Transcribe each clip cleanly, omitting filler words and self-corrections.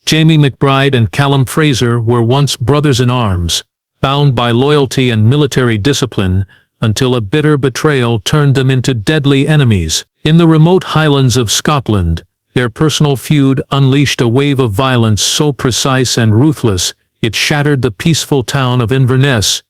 Jamie McBride and Callum Fraser were once brothers in arms, bound by loyalty and military discipline, until a bitter betrayal turned them into deadly enemies. In the remote highlands of Scotland, their personal feud unleashed a wave of violence so precise and ruthless, it shattered the peaceful town of Inverness,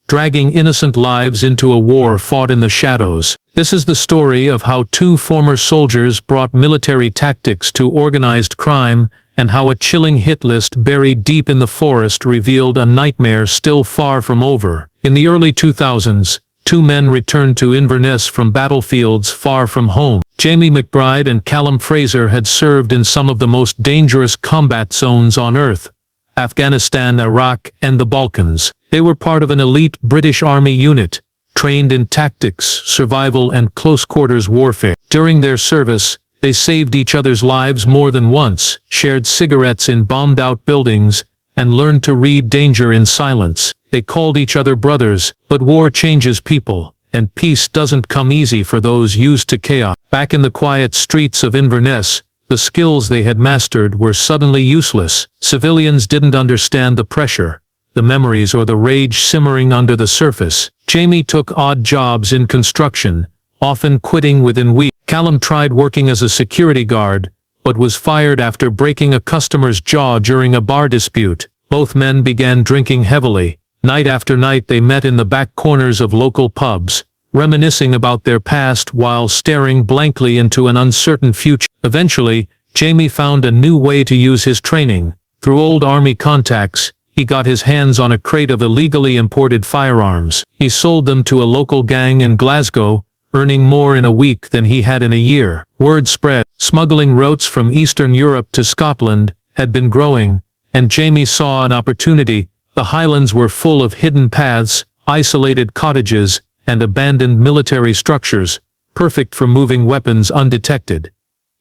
dragging innocent lives into a war fought in the shadows. This is the story of how two former soldiers brought military tactics to organized crime, and how a chilling hit list buried deep in the forest revealed a nightmare still far from over. In the early 2000s, two men returned to Inverness from battlefields far from home. Jamie McBride and Callum Fraser had served in some of the most dangerous combat zones on Earth: Afghanistan, Iraq, and the Balkans. They were part of an elite British Army unit, trained in tactics, survival, and close-quarters warfare. During their service, they saved each other's lives more than once, shared cigarettes in bombed-out buildings, and learned to read danger in silence. They called each other brothers, but war changes people, and peace doesn't come easy for those used to chaos. Back in the quiet streets of Inverness, the skills they had mastered were suddenly useless. Civilians didn't understand the pressure, the memories, or the rage simmering under the surface. Jamie took odd jobs in construction, often quitting within weeks. Callum tried working as a security guard, but was fired after breaking a customer's jaw during a bar dispute. Both men began drinking heavily. Night after night they met in the back corners of local pubs, reminiscing about their past while staring blankly into an uncertain future. Eventually, Jamie found a new way to use his training. Through old army contacts, he got his hands on a crate of illegally imported firearms. He sold them to a local gang in Glasgow, earning more in a week than he had in a year. Word spread. Smuggling routes from Eastern Europe to Scotland had been growing, and Jamie saw an opportunity. The Highlands were full of hidden paths, isolated cottages, and abandoned military structures, perfect for moving weapons undetected.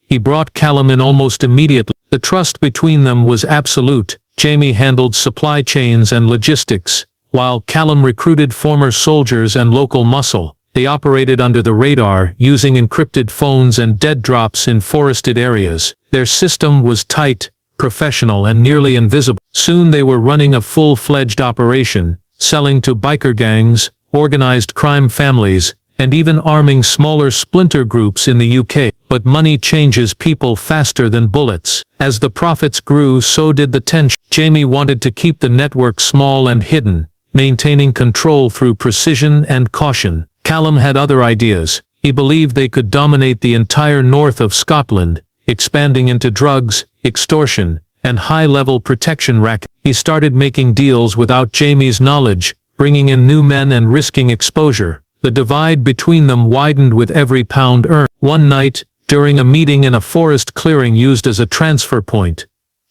He brought Callum in almost immediately. The trust between them was absolute. Jamie handled supply chains and logistics, while Callum recruited former soldiers and local muscle. They operated under the radar, using encrypted phones and dead drops in forested areas. Their system was tight, professional, and nearly invisible. Soon they were running a full-fledged operation, selling to biker gangs, organized crime families, and even arming smaller splinter groups in the UK. But money changes people faster than bullets. As the profits grew, so did the tension. Jamie wanted to keep the network small and hidden, maintaining control through precision and caution. Callum had other ideas. He believed they could dominate the entire north of Scotland, expanding into drugs, extortion, and high-level protection racket. He started making deals without Jamie's knowledge, bringing in new men and risking exposure. The divide between them widened with every pound earned. One night, during a meeting in a forest clearing used as a transfer point,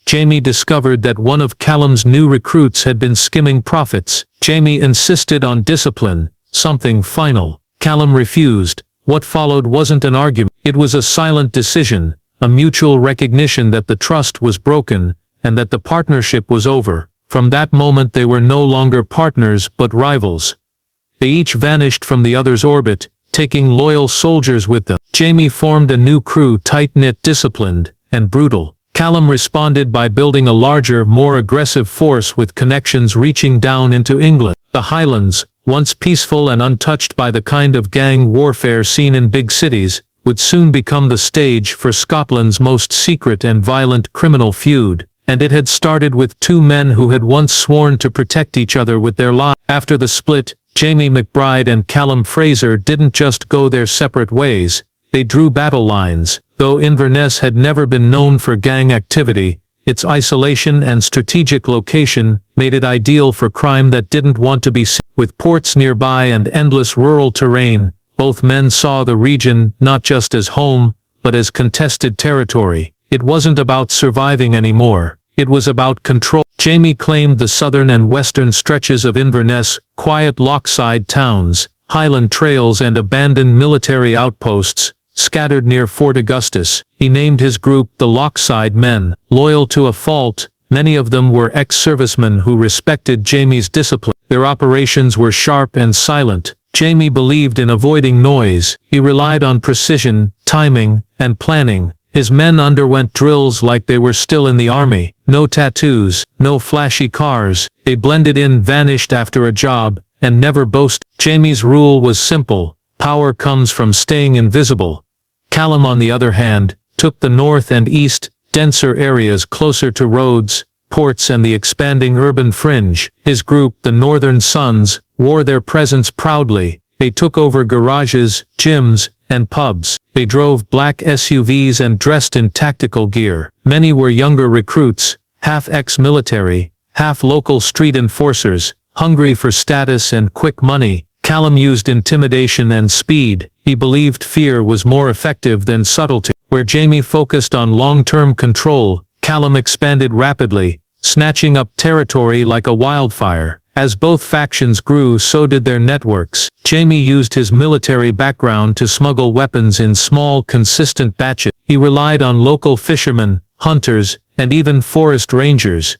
Jamie discovered that one of Callum's new recruits had been skimming profits. Jamie insisted on discipline, something final. Callum refused. What followed wasn't an argument. It was a silent decision, a mutual recognition that the trust was broken, and that the partnership was over. From that moment they were no longer partners but rivals. They each vanished from the other's orbit, taking loyal soldiers with them. Jamie formed a new crew, tight-knit, disciplined, and brutal. Callum responded by building a larger, more aggressive force with connections reaching down into England. The Highlands, once peaceful and untouched by the kind of gang warfare seen in big cities, would soon become the stage for Scotland's most secret and violent criminal feud. And it had started with two men who had once sworn to protect each other with their lives. After the split, Jamie McBride and Callum Fraser didn't just go their separate ways, they drew battle lines. Though Inverness had never been known for gang activity, its isolation and strategic location made it ideal for crime that didn't want to be seen. With ports nearby and endless rural terrain, both men saw the region not just as home, but as contested territory. It wasn't about surviving anymore. It was about control. Jamie claimed the southern and western stretches of Inverness, quiet lochside towns, highland trails, and abandoned military outposts, scattered near Fort Augustus. He named his group the Lochside Men. Loyal to a fault, many of them were ex-servicemen who respected Jamie's discipline. Their operations were sharp and silent. Jamie believed in avoiding noise. He relied on precision, timing, and planning, His men underwent drills like they were still in the army. No tattoos, no flashy cars. They blended in, vanished after a job, and never boasted. Jamie's rule was simple: power comes from staying invisible. Callum, on the other hand, took the north and east, denser areas closer to roads, ports and the expanding urban fringe. His group, the Northern Sons, wore their presence proudly. They took over garages, gyms, and pubs. They drove black SUVs and dressed in tactical gear. Many were younger recruits, half ex-military, half local street enforcers, hungry for status and quick money. Callum used intimidation and speed. He believed fear was more effective than subtlety. Where Jamie focused on long-term control, Callum expanded rapidly, snatching up territory like a wildfire. As both factions grew, so did their networks. Jamie used his military background to smuggle weapons in small, consistent batches. He relied on local fishermen, hunters, and even forest rangers,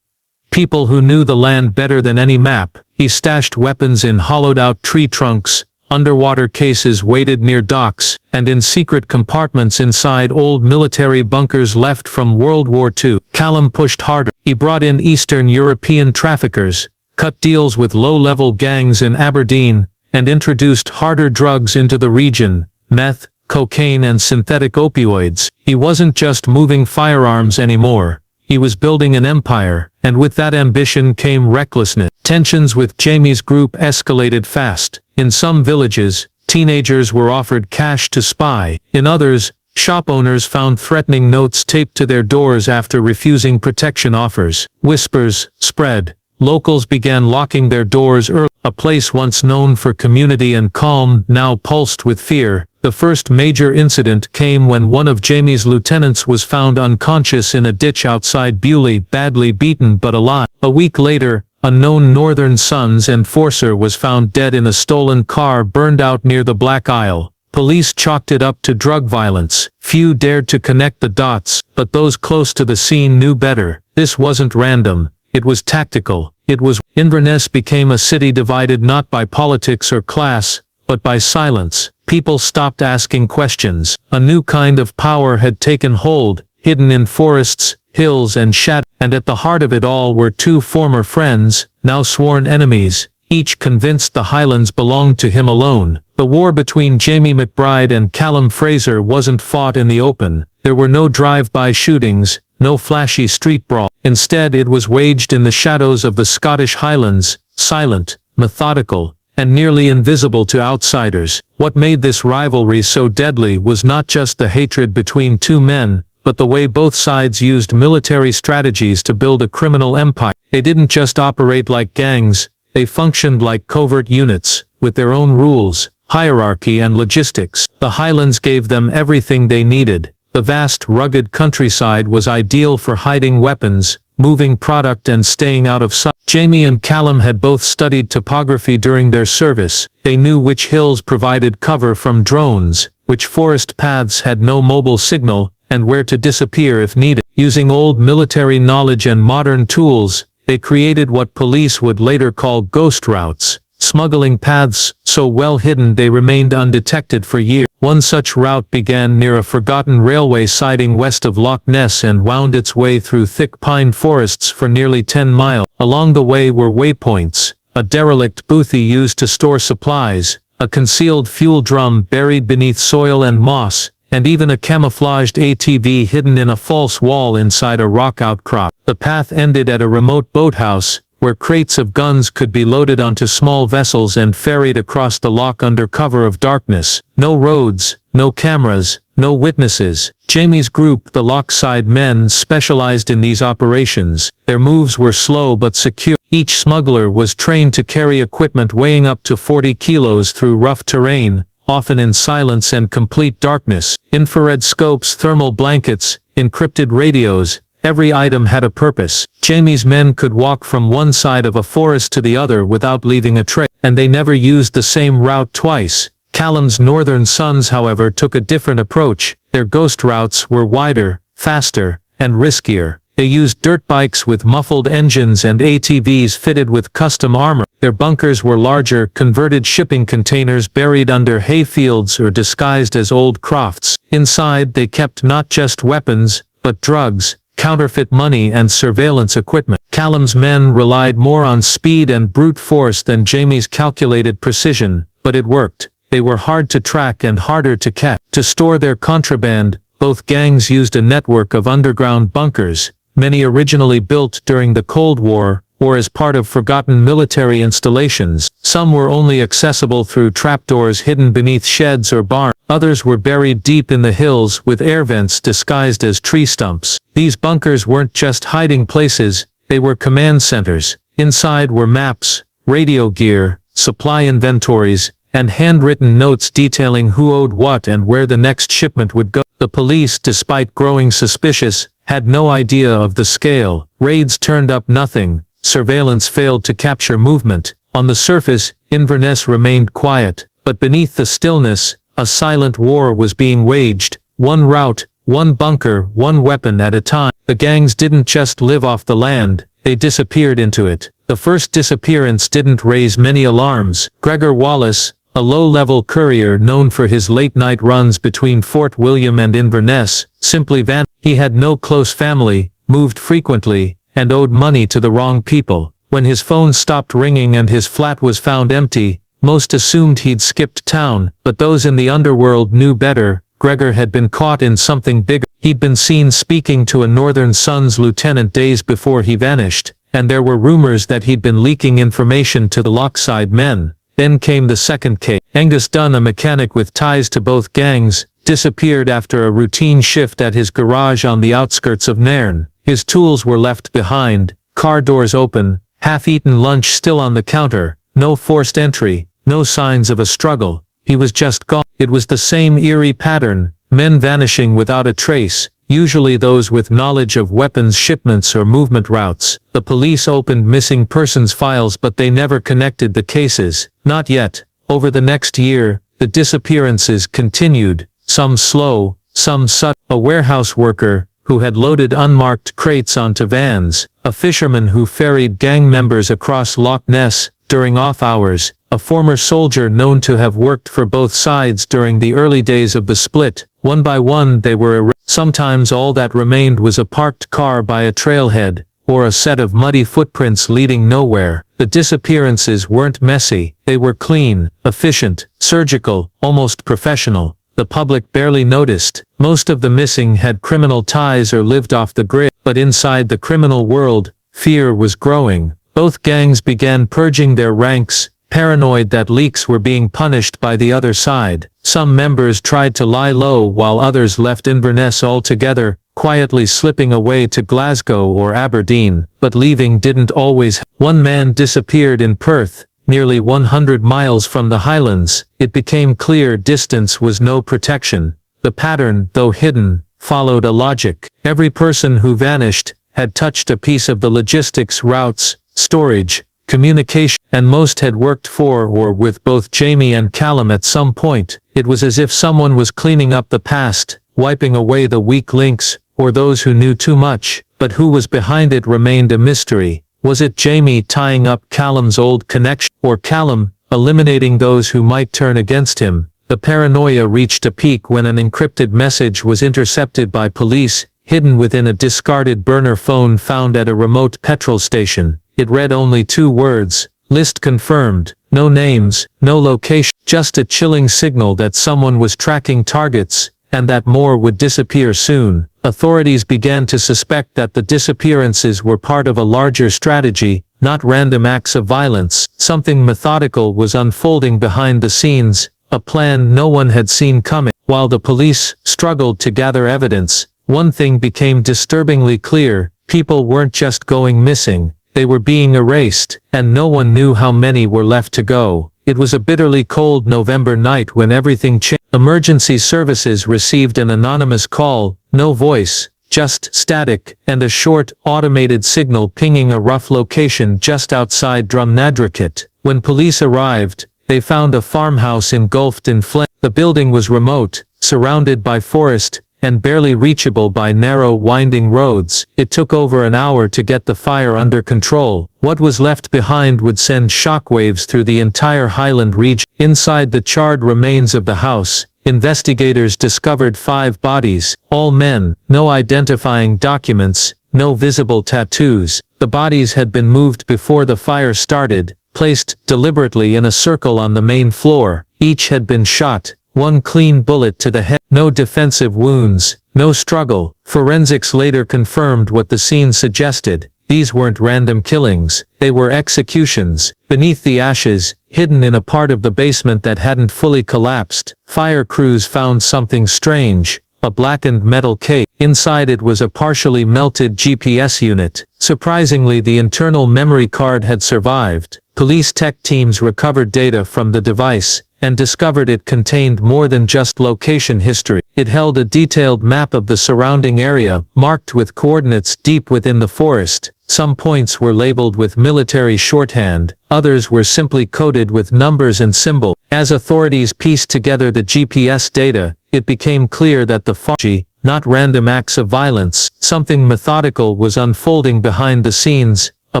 people who knew the land better than any map. He stashed weapons in hollowed-out tree trunks, underwater cases weighted near docks, and in secret compartments inside old military bunkers left from World War II. Callum pushed harder. He brought in Eastern European traffickers, cut deals with low-level gangs in Aberdeen, and introduced harder drugs into the region: meth, cocaine and synthetic opioids. He wasn't just moving firearms anymore. He was building an empire, and with that ambition came recklessness. Tensions with Jamie's group escalated fast. In some villages, teenagers were offered cash to spy. In others, shop owners found threatening notes taped to their doors after refusing protection offers. Whispers spread. Locals began locking their doors early. A place once known for community and calm now pulsed with fear. The first major incident came when one of Jamie's lieutenants was found unconscious in a ditch outside Bewley, badly beaten but alive. A week later, a known Northern Sons enforcer was found dead in a stolen car burned out near the Black Isle. Police chalked it up to drug violence. Few dared to connect the dots, but those close to the scene knew better. This wasn't random. It was tactical. It was. Inverness became a city divided not by politics or class, but by silence. People stopped asking questions. A new kind of power had taken hold, hidden in forests, hills and shadows. And at the heart of it all were two former friends, now sworn enemies, each convinced the Highlands belonged to him alone. The war between Jamie McBride and Callum Fraser wasn't fought in the open. There were no drive-by shootings, no flashy street brawl. Instead, it was waged in the shadows of the Scottish Highlands, silent, methodical, and nearly invisible to outsiders. What made this rivalry so deadly was not just the hatred between two men, but the way both sides used military strategies to build a criminal empire. They didn't just operate like gangs, they functioned like covert units, with their own rules, hierarchy and logistics. The Highlands gave them everything they needed. The vast, rugged countryside was ideal for hiding weapons, moving product and staying out of sight. Jamie and Callum had both studied topography during their service. They knew which hills provided cover from drones, which forest paths had no mobile signal, and where to disappear if needed. Using old military knowledge and modern tools, they created what police would later call ghost routes, smuggling paths so well hidden they remained undetected for years. One such route began near a forgotten railway siding west of Loch Ness and wound its way through thick pine forests for nearly 10 miles. Along the way were waypoints, a derelict boothie used to store supplies, a concealed fuel drum buried beneath soil and moss, and even a camouflaged ATV hidden in a false wall inside a rock outcrop. The path ended at a remote boathouse, where crates of guns could be loaded onto small vessels and ferried across the loch under cover of darkness. No roads, no cameras, no witnesses. Jamie's group, the Lochside Men, specialized in these operations. Their moves were slow but secure. Each smuggler was trained to carry equipment weighing up to 40 kilos through rough terrain, often in silence and complete darkness. Infrared scopes, thermal blankets, encrypted radios. Every item had a purpose. Jamie's men could walk from one side of a forest to the other without leaving a trail, and they never used the same route twice. Callum's Northern Sons, however, took a different approach. Their ghost routes were wider, faster, and riskier. They used dirt bikes with muffled engines and ATVs fitted with custom armor. Their bunkers were larger, converted shipping containers buried under hayfields or disguised as old crofts. Inside they kept not just weapons, but drugs, counterfeit money and surveillance equipment. Callum's men relied more on speed and brute force than Jamie's calculated precision, but it worked. They were hard to track and harder to catch. To store their contraband, both gangs used a network of underground bunkers, many originally built during the Cold War, or as part of forgotten military installations. Some were only accessible through trapdoors hidden beneath sheds or barns. Others were buried deep in the hills with air vents disguised as tree stumps. These bunkers weren't just hiding places, they were command centers. Inside were maps, radio gear, supply inventories, and handwritten notes detailing who owed what and where the next shipment would go. The police, despite growing suspicious, had no idea of the scale. Raids turned up nothing. Surveillance failed to capture movement. On the surface, Inverness remained quiet, but beneath the stillness, a silent war was being waged. One route, one bunker, one weapon at a time. The gangs didn't just live off the land, they disappeared into it. The first disappearance didn't raise many alarms. Gregor Wallace, a low-level courier known for his late-night runs between Fort William and Inverness, simply vanished. He had no close family, moved frequently, and owed money to the wrong people. When his phone stopped ringing and his flat was found empty, most assumed he'd skipped town, but those in the underworld knew better. Gregor had been caught in something bigger. He'd been seen speaking to a Northern Sons lieutenant days before he vanished, and there were rumors that he'd been leaking information to the Lochside men. Then came the second case. Angus Dunn, a mechanic with ties to both gangs, disappeared after a routine shift at his garage on the outskirts of Nairn. His tools were left behind, car doors open, half-eaten lunch still on the counter, no forced entry, no signs of a struggle. He was just gone. It was the same eerie pattern, men vanishing without a trace, usually those with knowledge of weapons shipments or movement routes. The police opened missing persons files but they never connected the cases. Not yet. Over the next year, the disappearances continued, some slow, some sudden. A warehouse worker, who had loaded unmarked crates onto vans, a fisherman who ferried gang members across Loch Ness during off hours, a former soldier known to have worked for both sides during the early days of the split. One by one they were arrested. Sometimes all that remained was a parked car by a trailhead, or a set of muddy footprints leading nowhere. The disappearances weren't messy, they were clean, efficient, surgical, almost professional. The public barely noticed. Most of the missing had criminal ties or lived off the grid, but inside the criminal world, fear was growing. Both gangs began purging their ranks, paranoid that leaks were being punished by the other side. Some members tried to lie low while others left Inverness altogether, quietly slipping away to Glasgow or Aberdeen, but leaving didn't always. One man disappeared in Perth, nearly 100 miles from the Highlands. It became clear distance was no protection. The pattern, though hidden, followed a logic. Every person who vanished had touched a piece of the logistics, routes, storage, communication, and most had worked for or with both Jamie and Callum at some point. It was as if someone was cleaning up the past, wiping away the weak links, or those who knew too much, but who was behind it remained a mystery. Was it Jamie tying up Callum's old connection, or Callum eliminating those who might turn against him? The paranoia reached a peak when an encrypted message was intercepted by police, hidden within a discarded burner phone found at a remote petrol station. It read only 2 words, "List confirmed." No names, no location, just a chilling signal that someone was tracking targets, and that more would disappear soon. Authorities began to suspect that the disappearances were part of a larger strategy, not random acts of violence. Something methodical was unfolding behind the scenes, a plan no one had seen coming. While the police struggled to gather evidence, one thing became disturbingly clear: people weren't just going missing, they were being erased, and no one knew how many were left to go. It was a bitterly cold November night when everything changed. Emergency services received an anonymous call, no voice, just static, and a short, automated signal pinging a rough location just outside Drumnadrochit. When police arrived, they found a farmhouse engulfed in flames. The building was remote, surrounded by forest, and barely reachable by narrow, winding roads. It took over an hour to get the fire under control. What was left behind would send shockwaves through the entire Highland region. Inside the charred remains of the house, investigators discovered 5 bodies, all men, no identifying documents, no visible tattoos. The bodies had been moved before the fire started, placed deliberately in a circle on the main floor. Each had been shot, 1 clean bullet to the head, no defensive wounds, no struggle. Forensics later confirmed what the scene suggested. These weren't random killings, they were executions. Beneath the ashes, hidden in a part of the basement that hadn't fully collapsed, fire crews found something strange, a blackened metal case. Inside it was a partially melted GPS unit. Surprisingly, the internal memory card had survived. Police tech teams recovered data from the device, and discovered it contained more than just location history. It held a detailed map of the surrounding area, marked with coordinates deep within the forest. Some points were labeled with military shorthand, others were simply coded with numbers and symbols. As authorities pieced together the GPS data, it became clear that the far, not random acts of violence, something methodical was unfolding behind the scenes, a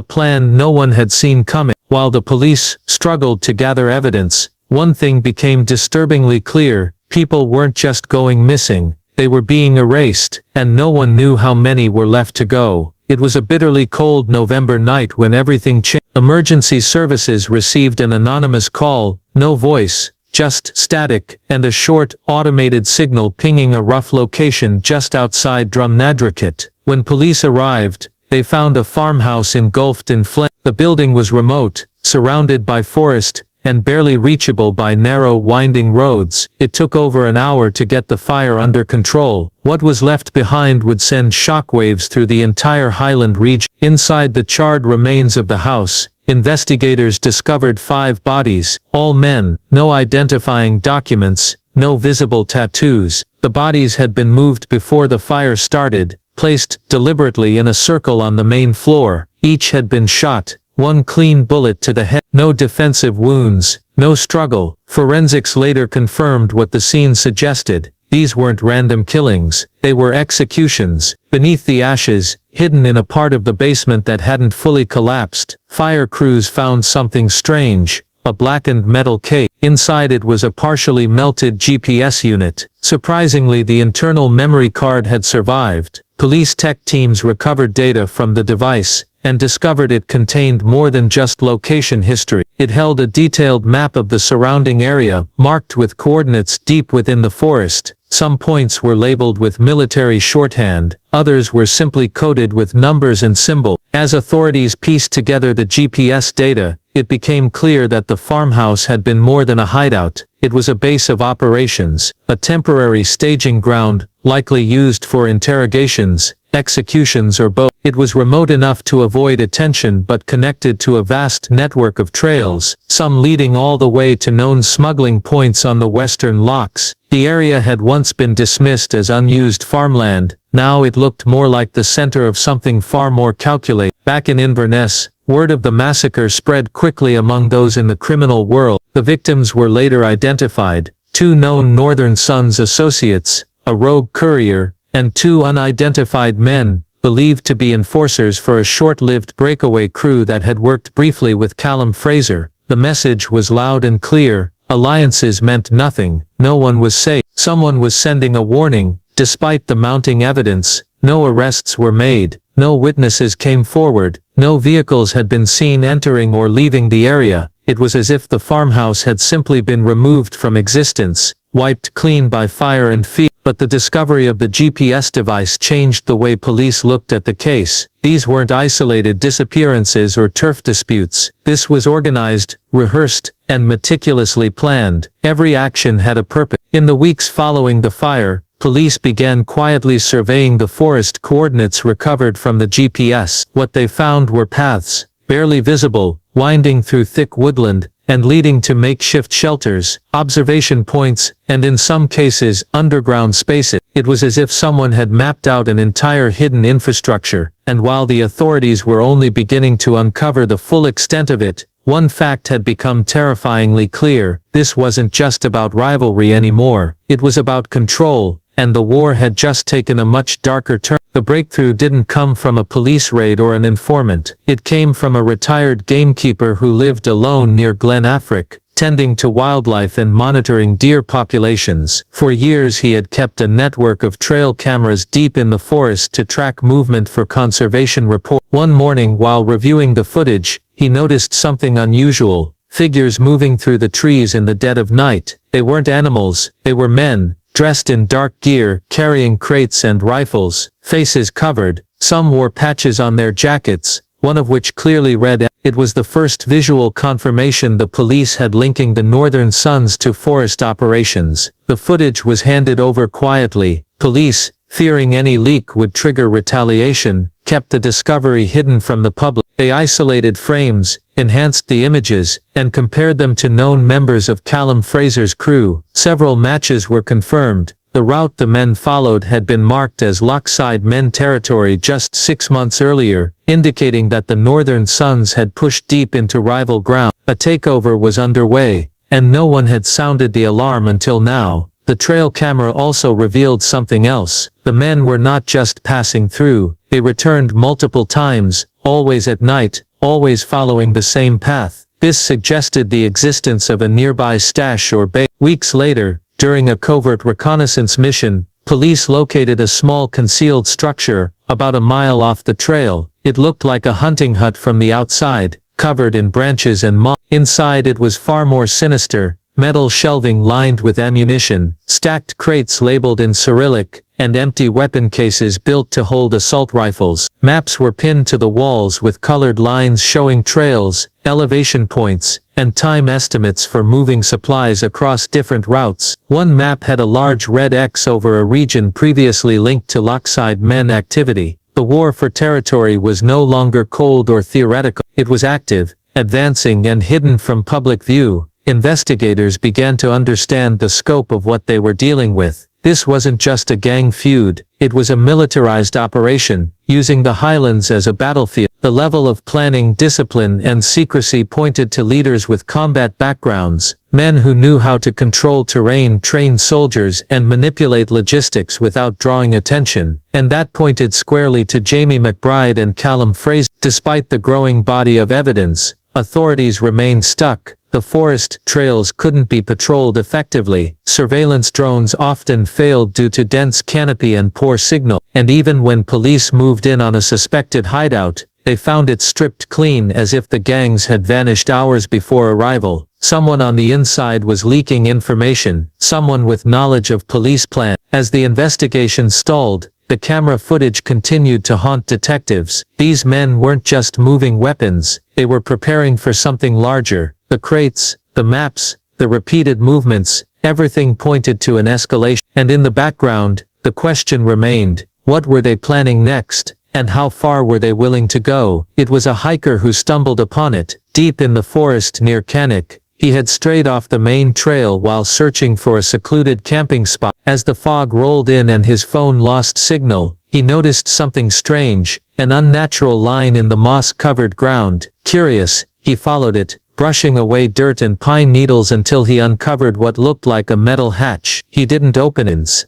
plan no one had seen coming. While the police struggled to gather evidence, one thing became disturbingly clear: people weren't just going missing, they were being erased, and no one knew how many were left to go. It was a bitterly cold November night when everything changed. Emergency services received an anonymous call, no voice, just static, and a short, automated signal pinging a rough location just outside Drumnadrakit. When police arrived, they found a farmhouse engulfed in flames. The building was remote, surrounded by forest, and barely reachable by narrow, winding roads. It took over an hour to get the fire under control. What was left behind would send shockwaves through the entire Highland region. Inside the charred remains of the house, investigators discovered 5 bodies, all men, no identifying documents, no visible tattoos. The bodies had been moved before the fire started, placed deliberately in a circle on the main floor. Each had been shot, 1 clean bullet to the head, no defensive wounds, no struggle. Forensics later confirmed what the scene suggested. These weren't random killings, they were executions. Beneath the ashes, hidden in a part of the basement that hadn't fully collapsed, fire crews found something strange, a blackened metal case. Inside it was a partially melted GPS unit. Surprisingly, the internal memory card had survived. Police tech teams recovered data from the device, and discovered it contained more than just location history. It held a detailed map of the surrounding area, marked with coordinates deep within the forest. Some points were labeled with military shorthand, others were simply coded with numbers and symbols. As authorities pieced together the GPS data, it became clear that the farmhouse had been more than a hideout. It was a base of operations, a temporary staging ground, likely used for interrogations, executions, or both. It was remote enough to avoid attention but connected to a vast network of trails, some leading all the way to known smuggling points on the western locks. The area had once been dismissed as unused farmland, now it looked more like the center of something far more calculated. Back in Inverness, word of the massacre spread quickly among those in the criminal world. The victims were later identified: 2 known Northern Sons associates, a rogue courier, and 2 unidentified men, believed to be enforcers for a short-lived breakaway crew that had worked briefly with Callum Fraser. The message was loud and clear: alliances meant nothing, no one was safe. Someone was sending a warning. Despite the mounting evidence, no arrests were made, no witnesses came forward, no vehicles had been seen entering or leaving the area. It was as if the farmhouse had simply been removed from existence, wiped clean by fire and fear. But the discovery of the GPS device changed the way police looked at the case. These weren't isolated disappearances or turf disputes. This was organized, rehearsed, and meticulously planned. Every action had a purpose. In the weeks following the fire, police began quietly surveying the forest coordinates recovered from the GPS. What they found were paths, barely visible, winding through thick woodland, and leading to makeshift shelters, observation points, and in some cases, underground spaces. It was as if someone had mapped out an entire hidden infrastructure, and while the authorities were only beginning to uncover the full extent of it, one fact had become terrifyingly clear: this wasn't just about rivalry anymore, it was about control, and the war had just taken a much darker turn. The breakthrough didn't come from a police raid or an informant. It came from a retired gamekeeper who lived alone near Glen Affric, tending to wildlife and monitoring deer populations. For years he had kept a network of trail cameras deep in the forest to track movement for conservation reports. One morning while reviewing the footage, he noticed something unusual. Figures moving through the trees in the dead of night. They weren't animals, they were men, dressed in dark gear, carrying crates and rifles, faces covered. Some wore patches on their jackets, one of which clearly read. It was the first visual confirmation the police had linking the Northern Sons to forest operations. The footage was handed over quietly. Police, fearing any leak would trigger retaliation, kept the discovery hidden from the public. They isolated frames, enhanced the images, and compared them to known members of Callum Fraser's crew. Several matches were confirmed. The route the men followed had been marked as Lochside Men territory just 6 months earlier, indicating that the Northern Sons had pushed deep into rival ground. A takeover was underway, and no one had sounded the alarm until now. The trail camera also revealed something else. The men were not just passing through, they returned multiple times, always at night, always following the same path. This suggested the existence of a nearby stash or base. Weeks later, during a covert reconnaissance mission, police located a small concealed structure, about a mile off the trail. It looked like a hunting hut from the outside, covered in branches and moss. Inside it was far more sinister. Metal shelving lined with ammunition, stacked crates labeled in Cyrillic, and empty weapon cases built to hold assault rifles. Maps were pinned to the walls with colored lines showing trails, elevation points, and time estimates for moving supplies across different routes. One map had a large red X over a region previously linked to Lochside Men activity. The war for territory was no longer cold or theoretical. It was active, advancing and hidden from public view. Investigators began to understand the scope of what they were dealing with. This wasn't just a gang feud, it was a militarized operation, using the Highlands as a battlefield. The level of planning, discipline, and secrecy pointed to leaders with combat backgrounds, men who knew how to control terrain, train soldiers, and manipulate logistics without drawing attention. And that pointed squarely to Jamie McBride and Callum Fraser. Despite the growing body of evidence, authorities remained stuck. The forest trails couldn't be patrolled effectively, surveillance drones often failed due to dense canopy and poor signal, and even when police moved in on a suspected hideout, they found it stripped clean as if the gangs had vanished hours before arrival. Someone on the inside was leaking information, someone with knowledge of police plans. As the investigation stalled, the camera footage continued to haunt detectives. These men weren't just moving weapons, they were preparing for something larger. The crates, the maps, the repeated movements, everything pointed to an escalation. And in the background, the question remained, what were they planning next, and how far were they willing to go? It was a hiker who stumbled upon it, deep in the forest near Cannock. He had strayed off the main trail while searching for a secluded camping spot. As the fog rolled in and his phone lost signal, he noticed something strange, an unnatural line in the moss-covered ground. Curious, he followed it, brushing away dirt and pine needles until he uncovered what looked like a metal hatch. He didn't open it.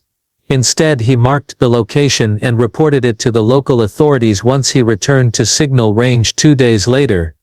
Instead he marked the location and reported it to the local authorities once he returned to signal range 2 days later.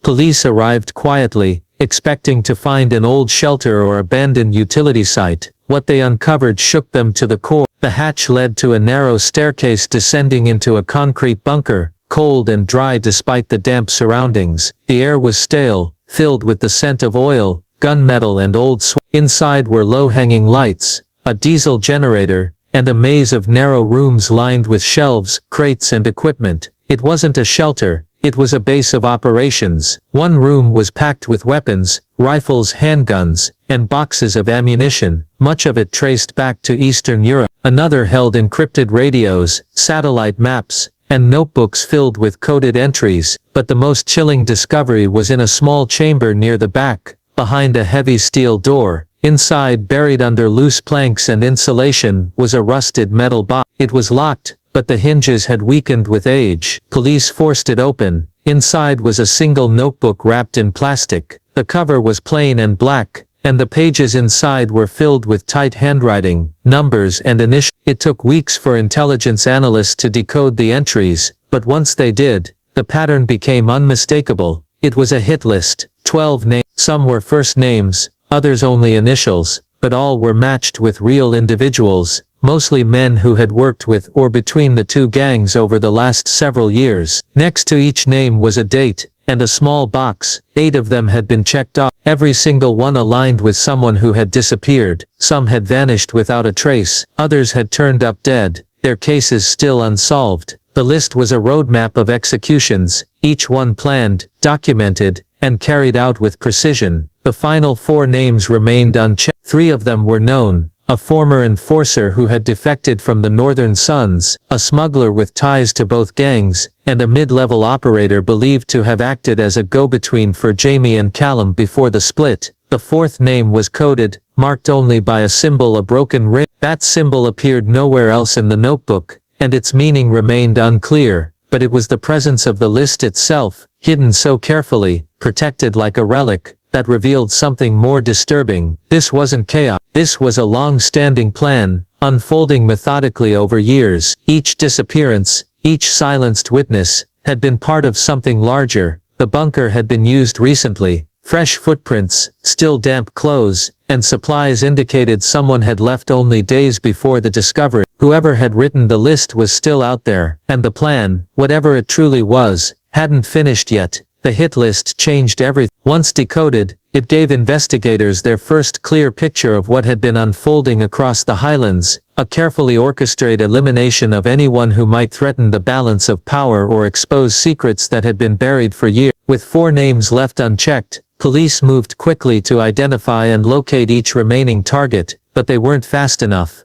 Police arrived quietly, expecting to find an old shelter or abandoned utility site. What they uncovered shook them to the core. The hatch led to a narrow staircase descending into a concrete bunker, cold and dry despite the damp surroundings. The air was stale, filled with the scent of oil, gunmetal and old swamp. Inside were low-hanging lights, a diesel generator, and a maze of narrow rooms lined with shelves, crates and equipment. It wasn't a shelter, it was a base of operations. One room was packed with weapons, rifles, handguns, and boxes of ammunition, much of it traced back to Eastern Europe. Another held encrypted radios, satellite maps, and notebooks filled with coded entries. But the most chilling discovery was in a small chamber near the back, behind a heavy steel door. Inside, buried under loose planks and insulation, was a rusted metal box. It was locked, but the hinges had weakened with age. Police forced it open. Inside was a single notebook wrapped in plastic. The cover was plain and black, and the pages inside were filled with tight handwriting, numbers and initials. It took weeks for intelligence analysts to decode the entries, but once they did, the pattern became unmistakable. It was a hit list, 12 names. Some were first names, others only initials, but all were matched with real individuals, mostly men who had worked with or between the two gangs over the last several years. Next to each name was a date, and a small box. 8 of them had been checked off, every single one aligned with someone who had disappeared. Some had vanished without a trace, others had turned up dead, their cases still unsolved. The list was a roadmap of executions, each one planned, documented, and carried out with precision. The final 4 names remained unchecked. 3 of them were known: a former enforcer who had defected from the Northern Sons, a smuggler with ties to both gangs, and a mid-level operator believed to have acted as a go-between for Jamie and Callum before the split. The 4th name was coded, marked only by a symbol, a broken ring. That symbol appeared nowhere else in the notebook, and its meaning remained unclear, but it was the presence of the list itself, hidden so carefully, protected like a relic, that revealed something more disturbing. This wasn't chaos. This was a long-standing plan, unfolding methodically over years. Each disappearance, each silenced witness, had been part of something larger. The bunker had been used recently. Fresh footprints, still damp clothes, and supplies indicated someone had left only days before the discovery. Whoever had written the list was still out there, and the plan, whatever it truly was, hadn't finished yet. The hit list changed everything. Once decoded, it gave investigators their first clear picture of what had been unfolding across the Highlands, a carefully orchestrated elimination of anyone who might threaten the balance of power or expose secrets that had been buried for years. With 4 names left unchecked, police moved quickly to identify and locate each remaining target, but they weren't fast enough.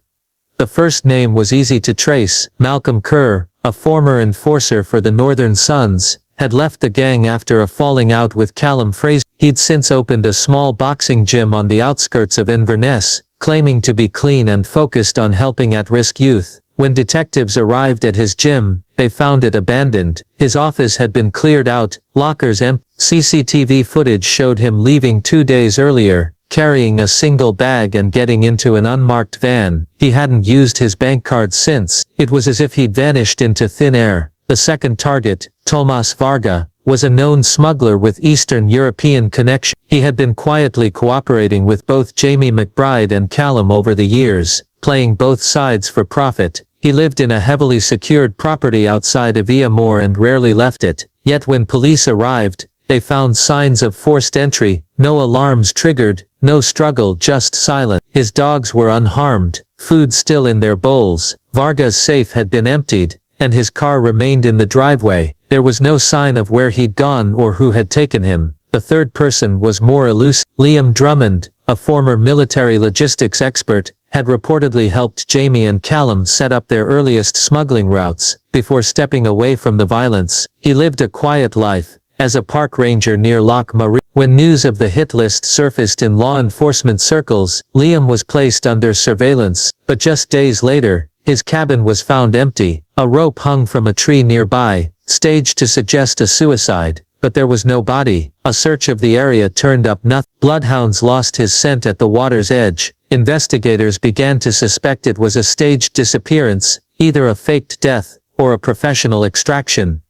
The first name was easy to trace: Malcolm Kerr, a former enforcer for the Northern Sons, had left the gang after a falling out with Callum Fraser. He'd since opened a small boxing gym on the outskirts of Inverness, claiming to be clean and focused on helping at-risk youth. When detectives arrived at his gym, they found it abandoned. His office had been cleared out, lockers empty. CCTV footage showed him leaving 2 days earlier, carrying a single bag and getting into an unmarked van. He hadn't used his bank card since. It was as if he'd vanished into thin air. The second target, Tomas Varga, was a known smuggler with Eastern European connection. He had been quietly cooperating with both Jamie McBride and Callum over the years, playing both sides for profit. He lived in a heavily secured property outside of Viamore and rarely left it. Yet when police arrived, they found signs of forced entry, no alarms triggered, no struggle, just silence. His dogs were unharmed, food still in their bowls. Varga's safe had been emptied, and his car remained in the driveway. There was no sign of where he'd gone or who had taken him. The third person was more elusive. Liam Drummond, a former military logistics expert, had reportedly helped Jamie and Callum set up their earliest smuggling routes. Before stepping away from the violence, he lived a quiet life as a park ranger near Loch Marie. When news of the hit list surfaced in law enforcement circles, Liam was placed under surveillance, but just days later, his cabin was found empty. A rope hung from a tree nearby, staged to suggest a suicide, but there was no body. A search of the area turned up nothing. Bloodhounds lost his scent at the water's edge. Investigators began to suspect it was a staged disappearance, either a faked death, or a professional extraction.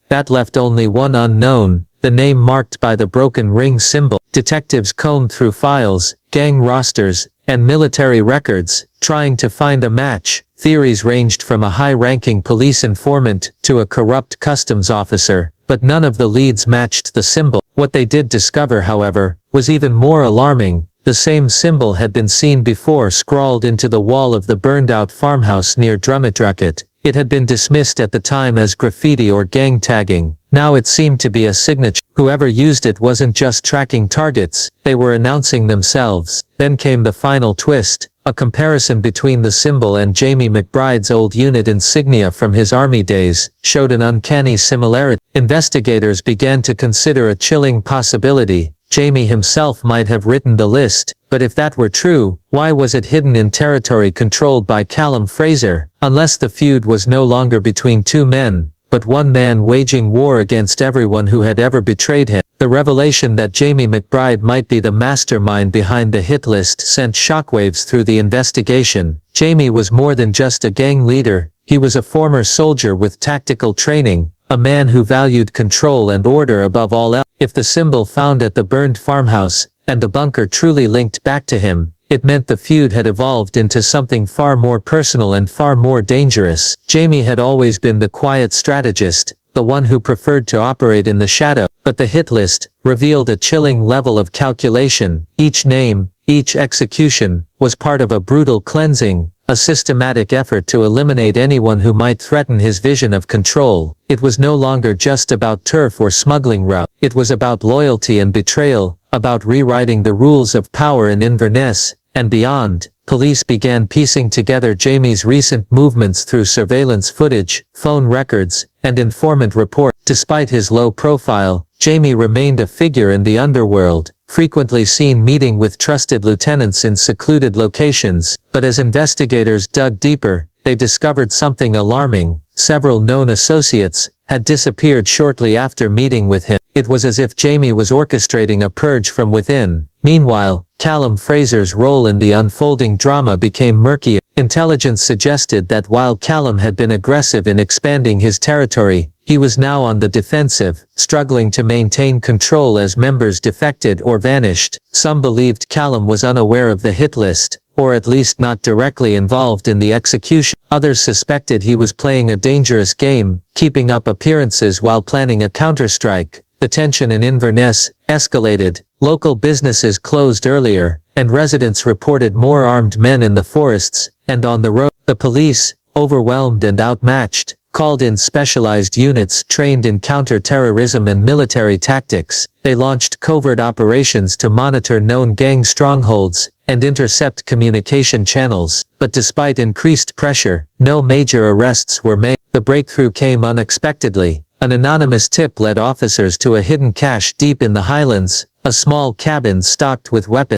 That left only one unknown, the name marked by the broken ring symbol. Detectives combed through files, gang rosters, and military records, trying to find a match. Theories ranged from a high-ranking police informant to a corrupt customs officer, but none of the leads matched the symbol. What they did discover, however, was even more alarming. The same symbol had been seen before scrawled into the wall of the burned-out farmhouse near Drummatrucket. It had been dismissed at the time as graffiti or gang tagging. Now it seemed to be a signature. Whoever used it wasn't just tracking targets, they were announcing themselves. Then came the final twist. A comparison between the symbol and Jamie McBride's old unit insignia from his army days showed an uncanny similarity. Investigators began to consider a chilling possibility. Jamie himself might have written the list, but if that were true, why was it hidden in territory controlled by Callum Fraser? Unless the feud was no longer between two men, but one man waging war against everyone who had ever betrayed him. The revelation that Jamie McBride might be the mastermind behind the hit list sent shockwaves through the investigation. Jamie was more than just a gang leader, he was a former soldier with tactical training, a man who valued control and order above all else. If the symbol found at the burned farmhouse, and the bunker truly linked back to him, it meant the feud had evolved into something far more personal and far more dangerous. Jamie had always been the quiet strategist, the one who preferred to operate in the shadow, but the hit list revealed a chilling level of calculation. Each name, each execution, was part of a brutal cleansing, a systematic effort to eliminate anyone who might threaten his vision of control. It was no longer just about turf or smuggling route. It was about loyalty and betrayal, about rewriting the rules of power in Inverness and beyond. Police began piecing together Jamie's recent movements through surveillance footage, phone records, and informant reports. Despite his low profile, Jamie remained a figure in the underworld, frequently seen meeting with trusted lieutenants in secluded locations. But as investigators dug deeper, they discovered something alarming. Several known associates had disappeared shortly after meeting with him. It was as if Jamie was orchestrating a purge from within. Meanwhile, Callum Fraser's role in the unfolding drama became murkier. Intelligence suggested that while Callum had been aggressive in expanding his territory, he was now on the defensive, struggling to maintain control as members defected or vanished. Some believed Callum was unaware of the hit list, or at least not directly involved in the execution. Others suspected he was playing a dangerous game, keeping up appearances while planning a counterstrike. The tension in Inverness escalated. Local businesses closed earlier, and residents reported more armed men in the forests and on the road. The police, overwhelmed and outmatched, called in specialized units trained in counter-terrorism and military tactics. They launched covert operations to monitor known gang strongholds and intercept communication channels. But despite increased pressure, no major arrests were made. The breakthrough came unexpectedly. An anonymous tip led officers to a hidden cache deep in the highlands, a small cabin stocked with weapons.